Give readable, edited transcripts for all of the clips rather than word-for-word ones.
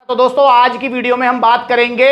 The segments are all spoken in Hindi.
तो दोस्तों आज की वीडियो में हम बात करेंगे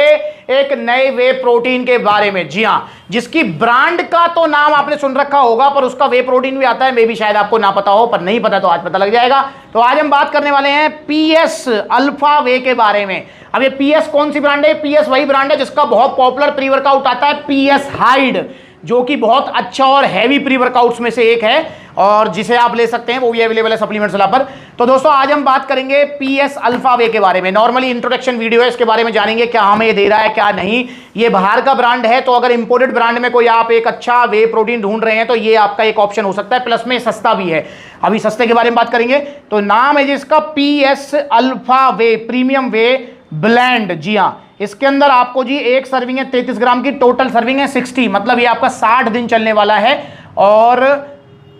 एक नए वे प्रोटीन के बारे में। जी हां, जिसकी ब्रांड का तो नाम आपने सुन रखा होगा पर उसका वे प्रोटीन भी आता है, मे भी शायद आपको ना पता हो, पर नहीं पता तो आज पता लग जाएगा। तो आज हम बात करने वाले हैं पीएस अल्फा वे के बारे में। अब ये पीएस कौन सी ब्रांड है? पीएस वही ब्रांड है जिसका बहुत पॉपुलर प्री वर्कआउट आता है पीएस हाइड, जो कि बहुत अच्छा और हैवी प्री वर्कआउट्स में से एक है और जिसे आप ले सकते हैं, वो भी अवेलेबल है सप्लीमेंट्स वाला पर। तो दोस्तों आज हम बात करेंगे पीएस अल्फा वे के बारे में। नॉर्मली इंट्रोडक्शन वीडियो है, इसके बारे में जानेंगे क्या हमें ये दे रहा है क्या नहीं। ये बाहर का ब्रांड है, तो अगर इंपोर्टेड ब्रांड में कोई आप एक अच्छा वे प्रोटीन ढूंढ रहे हैं तो ये आपका एक ऑप्शन हो सकता है, प्लस में सस्ता भी है। अभी सस्ते के बारे में बात करेंगे। तो नाम है जिसका पीएस अल्फा वे प्रीमियम वे ब्लेंड। जी हाँ, इसके अंदर आपको जी एक सर्विंग है 33 ग्राम की, टोटल सर्विंग है 60, मतलब ये आपका 60 दिन चलने वाला है। और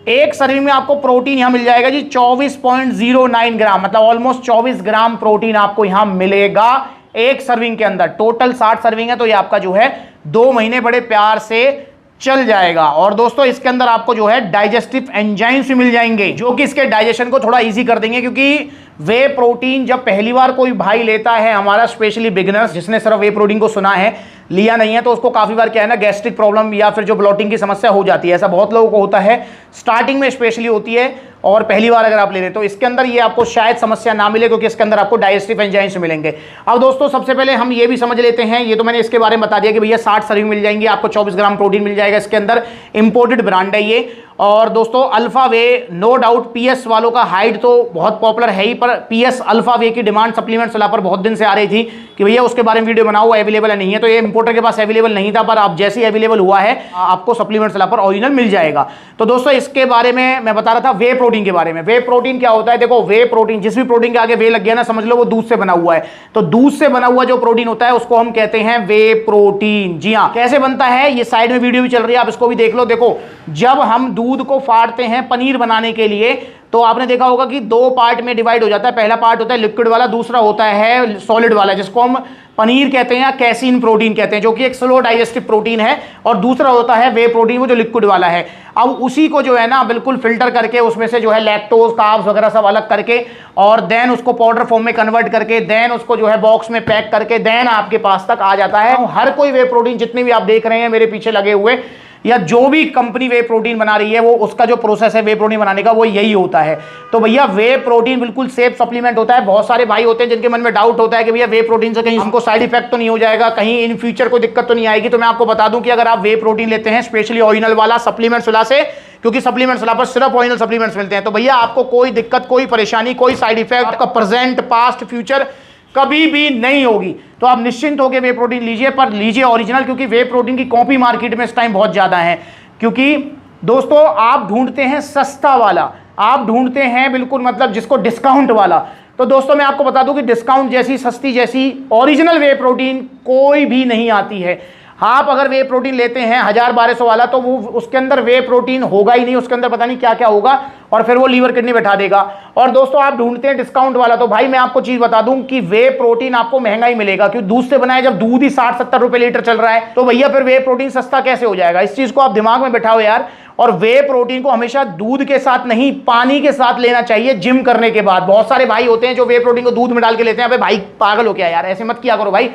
एक सर्विंग में आपको प्रोटीन यहां मिल जाएगा जी 24.09 ग्राम, मतलब ऑलमोस्ट 24 ग्राम प्रोटीन आपको यहां मिलेगा एक सर्विंग के अंदर। टोटल 60 सर्विंग है, तो ये आपका जो है 2 महीने बड़े प्यार से चल जाएगा। और दोस्तों इसके अंदर आपको जो है डाइजेस्टिव एंजाइम्स भी मिल जाएंगे, जो कि इसके डाइजेशन को थोड़ा इजी कर देंगे। क्योंकि वे प्रोटीन जब पहली बार कोई भाई लेता है हमारा, स्पेशली बिगिनर्स जिसने सिर्फ वे प्रोटीन को सुना है, लिया नहीं है, तो उसको काफी बार क्या है ना, गैस्ट्रिक प्रॉब्लम या फिर जो ब्लोटिंग की समस्या हो जाती है। ऐसा बहुत लोगों को होता है, स्टार्टिंग में स्पेशली होती है और पहली बार अगर आप ले रहे तो इसके अंदर ये आपको शायद समस्या ना मिले, क्योंकि इसके अंदर आपको डाइजेस्टिव एंजाइम्स मिलेंगे। अब दोस्तों सबसे पहले हम ये भी समझ लेते हैं, ये तो मैंने इसके बारे में बता दिया कि भैया 60 सर्विंग मिल जाएंगी, आपको 24 ग्राम प्रोटीन मिल जाएगा इसके अंदर। इंपोर्टेड ब्रांड है ये। और दोस्तों अल्फा वे नो डाउट पीएस वालों का हाइड तो बहुत पॉपुलर है ही, पर पीएस अल्फा वे की डिमांड सप्लीमेंट्स वाला पर बहुत दिन से आ रही थी कि भैया उसके बारे में वीडियो बनाओ, अवेलेबल है नहीं है। तो ये इंपोर्टर के पास अवेलेबल नहीं था, पर आप जैसे ही अवेलेबल हुआ है आपको सप्लीमेंट्स वाला पर ओरिजिनल मिल जाएगा। तो दोस्तों इसके बारे में मैं बता रहा था वे प्रोटीन के बारे में। वे प्रोटीन क्या होता है? देखो, वे प्रोटीन जिस भी प्रोटीन के आगे वे लग गया ना, समझ लो वो दूध से बना हुआ है। तो दूध से बना हुआ जो प्रोटीन होता है उसको हम कहते हैं वे प्रोटीन। जी हाँ, कैसे बनता है ये साइड में वीडियो भी चल रही है, आप इसको भी देख लो। देखो, जब हम दूध को फाड़ते हैं पनीर बनाने के लिए, तो आपने देखा होगा कि 2 पार्ट में डिवाइड हो जाता है। पहला पार्ट होता है लिक्विड वाला, दूसरा होता है सॉलिड वाला, जिसको हम पनीर कहते हैं या कैसीन प्रोटीन कहते हैं, जो कि एक स्लो डाइजेस्टिव प्रोटीन है। और दूसरा होता है वे प्रोटीन, वो जो लिक्विड वाला है। अब उसी को जो है ना बिल्कुल फिल्टर करके उसमें से जो है लैक्टोज कार्ब्स वगैरह सब अलग करके और देन उसको पाउडर फॉर्म में कन्वर्ट करके देन उसको जो है बॉक्स में पैक करके देन आपके पास तक आ जाता है। हर कोई वे प्रोटीन जितने भी आप देख रहे हैं मेरे पीछे लगे हुए, या जो भी कंपनी वे प्रोटीन बना रही है, वो उसका जो प्रोसेस है वे प्रोटीन बनाने का वो यही होता है। तो भैया वे प्रोटीन बिल्कुल सेफ सप्लीमेंट होता है। बहुत सारे भाई होते हैं जिनके मन में डाउट होता है कि भैया वे प्रोटीन से कहीं हमको साइड इफेक्ट तो नहीं हो जाएगा, कहीं इन फ्यूचर कोई दिक्कत तो नहीं आएगी। तो मैं आपको बता दूं कि अगर आप वे प्रोटीन लेते हैं स्पेशली ओरिजिनल वाला सप्लीमेंट्स वाला से, क्योंकि सप्लीमेंट्स वाला पर सिर्फ ओरिजिनल सप्लीमेंट्स मिलते हैं, तो भैया आपको कोई दिक्कत, कोई परेशानी, कोई साइड इफेक्ट आपका प्रेजेंट पास्ट फ्यूचर कभी भी नहीं होगी। तो आप निश्चिंत होकर वे प्रोटीन लीजिए, पर लीजिए ओरिजिनल, क्योंकि वे प्रोटीन की कॉपी मार्केट में इस टाइम बहुत ज्यादा है। क्योंकि दोस्तों आप ढूंढते हैं सस्ता वाला, आप ढूंढते हैं बिल्कुल मतलब जिसको डिस्काउंट वाला। तो दोस्तों मैं आपको बता दूं कि डिस्काउंट जैसी, सस्ती जैसी ओरिजिनल वे प्रोटीन कोई भी नहीं आती है। आप अगर वे प्रोटीन लेते हैं 1000-1200 वाला, तो वो उसके अंदर वे प्रोटीन होगा ही नहीं, उसके अंदर पता नहीं क्या क्या होगा और फिर वो लीवर किडनी बैठा देगा। और दोस्तों आप ढूंढते हैं डिस्काउंट वाला, तो भाई मैं आपको चीज बता दूं कि वे प्रोटीन आपको महंगा ही मिलेगा, क्योंकि दूध से बनाए जब दूध ही 60-70 रुपए लीटर चल रहा है, तो भैया फिर वे प्रोटीन सस्ता कैसे हो जाएगा? इस चीज को आप दिमाग में बैठाओ यार। और वे प्रोटीन को हमेशा दूध के साथ नहीं, पानी के साथ लेना चाहिए जिम करने के बाद। बहुत सारे भाई होते हैं जो वे प्रोटीन को दूध में डाल के लेते हैं। अबे भाई पागल हो क्या यार, ऐसे मत किया करो भाई।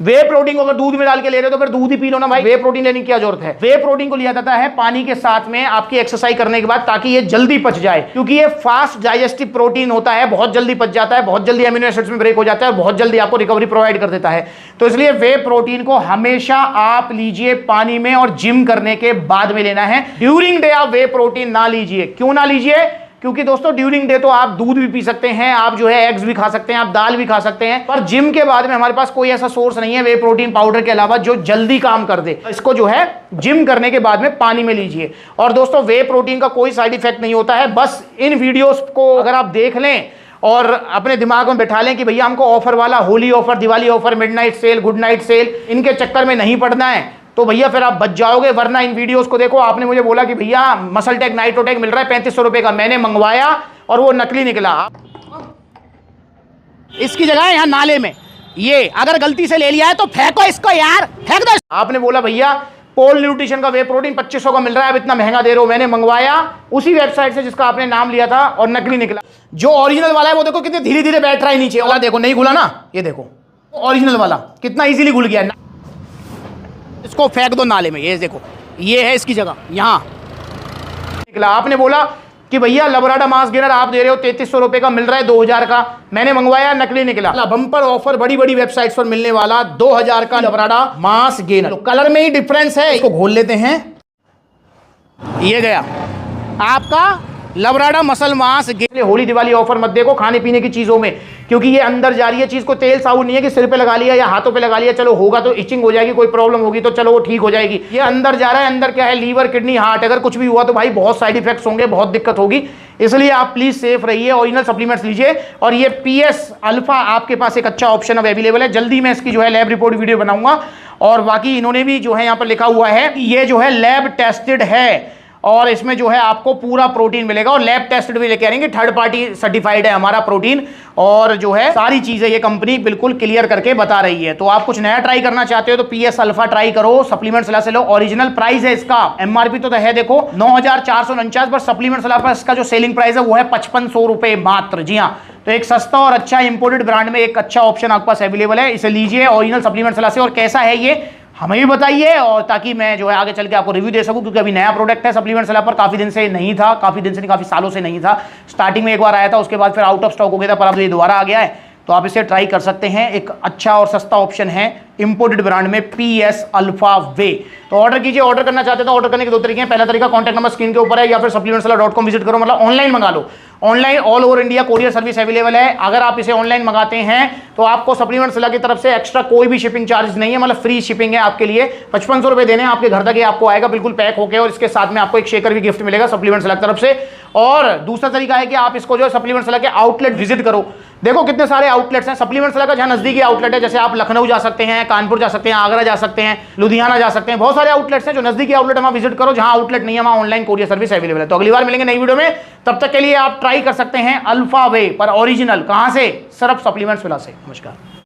वे प्रोटीन को अगर दूध में डाल के ले रहे हो तो फिर दूध ही पी लो ना भाई, वे प्रोटीन लेने की क्या जरूरत है? वे प्रोटीन को लिया जाता है पानी के साथ में आपकी एक्सरसाइज करने के बाद, ताकि ये जल्दी पच जाए, क्योंकि ये फास्ट डाइजेस्टिव प्रोटीन होता है, बहुत जल्दी पच जाता है, बहुत जल्दी अमीनो एसिड्स में ब्रेक हो जाता है और बहुत जल्दी आपको रिकवरी प्रोवाइड कर देता है। तो इसलिए वे प्रोटीन को हमेशा आप लीजिए पानी में और जिम करने के बाद में लेना है। ड्यूरिंग डे आप वे प्रोटीन ना लीजिए। क्यों ना लीजिए? क्योंकि दोस्तों ड्यूरिंग डे तो आप दूध भी पी सकते हैं, आप जो है एग्स भी खा सकते हैं, आप दाल भी खा सकते हैं, पर जिम के बाद में हमारे पास कोई ऐसा सोर्स नहीं है वे प्रोटीन पाउडर के अलावा जो जल्दी काम कर दे। इसको जो है जिम करने के बाद में पानी में लीजिए। और दोस्तों वे प्रोटीन का कोई साइड इफेक्ट नहीं होता है। बस इन वीडियोस को अगर आप देख लें और अपने दिमाग में बैठा लें कि भैया हमको ऑफर वाला, Holi offer, Diwali offer, midnight sale, good night sale, इनके चक्कर में नहीं पड़ना है, तो भैया फिर आप बच जाओगे। वरना इन वीडियोस को देखो, आपने मुझे बोला कि भैया मसल टेक नाइट्रोटेक मिल रहा है 3500 रुपए का, मैंने मंगवाया और वो नकली निकला। इसकी जगह यहाँ नाले में, ये अगर गलती से ले लिया है तो फेंको इसको यार, फेंक दो। आपने बोला भैया पोल न्यूट्रिशन का वे प्रोटीन 2500 का मिल रहा है, अब इतना महंगा दे रहे हो, मैंने मंगवाया उसी वेबसाइट से जिसका आपने नाम लिया था और नकली निकला। जो ओरिजिनल वाला है वो देखो कितने धीरे धीरे बैठ रहा है नीचे, वाला देखो नहीं घुला ना, ये देखो ओरिजिनल वाला कितना इजीली घुल गया। इसको फेंक दो नाले में, ये देखो ये है इसकी जगह, यहां निकला। आपने बोला कि भैया लबराडा मास गेनर आप दे रहे हो 3300 रुपए का, मिल रहा है 2000 का, मैंने मंगवाया नकली निकला। बम्पर ऑफर बड़ी बड़ी वेबसाइट्स पर मिलने वाला 2000 का लबराडा मास गेनर, कलर में ही डिफरेंस है। इसको खोल लेते हैं, ये गया आपका लबराडा muscle mass gainer. Holi Diwali offer मत देखो खाने पीने की चीजों में, क्योंकि ये अंदर जा रही है चीज को, तेल साबुन नहीं है कि सिर पे लगा लिया या हाथों पे लगा लिया, चलो होगा तो इचिंग हो जाएगी, कोई प्रॉब्लम होगी तो चलो वो ठीक हो जाएगी। ये अंदर जा रहा है, अंदर क्या है, लीवर किडनी हार्ट, अगर कुछ भी हुआ तो भाई बहुत साइड इफेक्ट्स होंगे, बहुत दिक्कत होगी, इसलिए आप प्लीज सेफ रहिए, ओरिजिनल सप्लीमेंट्स लीजिए। और ये PS अल्फा आपके पास एक अच्छा ऑप्शन अब अवेलेबल है, जल्दी मैं इसकी जो है लैब रिपोर्ट वीडियो बनाऊंगा। और बाकी इन्होंने भी जो है यहाँ पर लिखा हुआ है कि ये जो है लैब टेस्टेड है और इसमें जो है आपको पूरा प्रोटीन मिलेगा, और लैब टेस्टेड भी लेके आएंगे, थर्ड पार्टी सर्टिफाइड है हमारा प्रोटीन, और जो है सारी चीजें ये कंपनी बिल्कुल क्लियर करके बता रही है। तो आप कुछ नया ट्राई करना चाहते हो तो PS अल्फा ट्राई करो, सप्लीमेंट सलाह से लो। ओरिजिनल प्राइस है इसका, MRP तो है देखो 9449, पर सप्लीमेंट सलाह पर इसका जो सेलिंग प्राइस है वो है 5500 रुपए मात्र। जी हाँ, तो एक सस्ता और अच्छा इंपोर्टेड ब्रांड में एक अच्छा ऑप्शन आपके पास अवेलेबल है, इसे लीजिए ओरिजिनल सप्लीमेंट सलाह से। और कैसा है ये हमें भी बताइए, और ताकि मैं जो है आगे चल के आपको रिव्यू दे सकूं, क्योंकि अभी नया प्रोडक्ट है सप्लीमेंट सलाह पर, काफी दिन से नहीं था, काफी दिन से नहीं काफी सालों से नहीं था। स्टार्टिंग में एक बार आया था, उसके बाद फिर आउट ऑफ स्टॉक हो गया था, पर अब ये दोबारा आ गया है, तो आप इसे ट्राई कर सकते हैं। एक अच्छा और सस्ता ऑप्शन है इंपोर्टेड ब्रांड में PS अल्फा वे। तो ऑर्डर कीजिए, ऑर्डर करना चाहते हैं तो ऑर्डर करने के दो तरीके हैं। पहला तरीका कॉन्टैक्ट नंबर स्क्रीन के ऊपर है, या फिर supplementsala.com विजिट करो, मतलब ऑनलाइन मंगा लो। Online all over India courier service available है। अगर आप इसे ऑनलाइन मंगाते हैं तो आपको सप्लीमेंट सलाह की तरफ से एक्स्ट्रा कोई भी शिपिंग चार्ज नहीं है, मतलब फ्री शिपिंग है आपके लिए। 5500 रुपए देने आपके घर तक ये आपको आएगा बिल्कुल पैक होकर, और इसके साथ में आपको एक शेकर भी गिफ्ट मिलेगा सप्लीमेंट सलाह की तरफ से। और दूसरा तरीका है कि आप इसको जो है सप्लीमेंट सलाह के आउटलेट विजिट करो। देखो कितने सारे आउटलेट्स हैं सप्लीमेंट सलाह का, जहां नजदीकी आउटलेट है, जैसे आप लखनऊ जा सकते हैं, कानपुर जा सकते हैं, आगरा जा सकते हैं, लुधियाना जा सकते हैं, बहुत सारे आउटलेट्स हैं। जो नजदीकी आउटलेट वहां विजिट करो, जहां आउटलेट नहीं है वहां ऑनलाइन कोरियर सर्विस अवेलेबल है। तो अगली बार मिलेंगे नई वीडियो में, तब तक के लिए आप ट्राई कर सकते हैं अल्फा वे पर ओरिजिनल, कहां से, सिर्फ सप्लीमेंट्स विला से। नमस्कार।